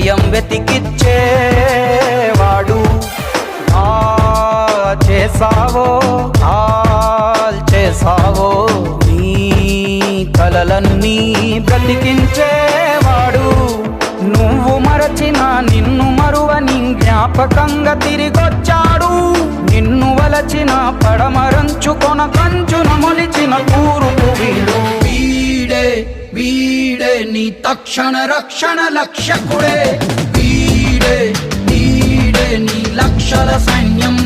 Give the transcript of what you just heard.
ధైర్యం వెతికిచ్చేవాడు. చేసావో చేసావో నీ కలలన్నీ బ్రతికించేవాడు. నువ్వు మరచిన నిన్ను మరువని జ్ఞాపకంగా తిరిగొచ్చాడు. నిన్ను వలచిన పడమరంచుకొన కంచున మొలిచిన కూరుకు వీడు. వీడే వీడే నీ తక్షణ రక్షణ లక్ష్యకుడే. వీడే వీడే నీ లక్షల సైన్యం